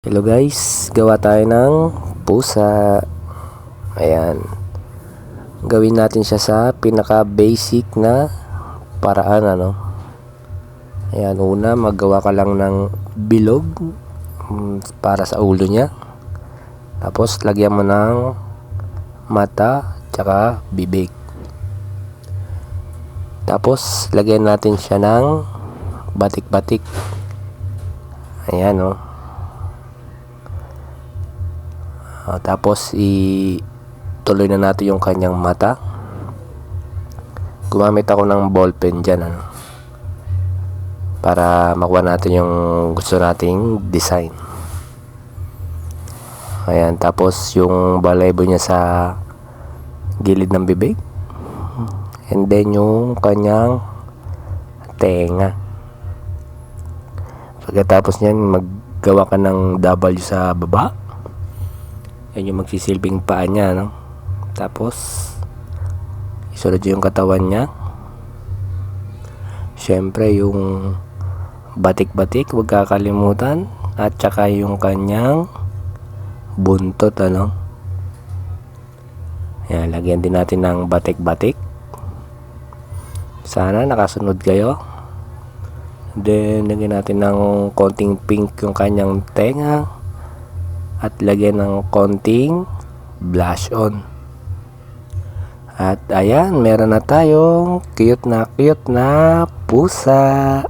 Hello guys, gawa tayo ng pusa. Ayan. Gawin natin siya sa pinaka basic na paraan Ayan, una maggawa ka lang ng bilog para sa ulo niya. Tapos lagyan mo ng mata tsaka bibig. Tapos lagyan natin siya ng batik-batik. Ayan tapos ituloy na natin yung kanyang mata. Gumamit ako ng ballpen dyan para makuha natin yung gusto nating design. Ayan, tapos yung balaybo niya sa gilid ng bibig, and then yung kanyang tenga. Pagkatapos nyan, maggawa ka ng W sa baba. Yan yung magsisilbing paa niya Tapos isunod yung katawan niya. Syempre yung batik-batik, huwag kakalimutan. At saka yung kanyang buntot Yan, lagyan din natin ng batik-batik. Sana nakasunod kayo. Then lagyan natin ng konting pink yung kanyang tenga. At lagyan ng konting blush on. At ayan, meron na tayong cute na pusa.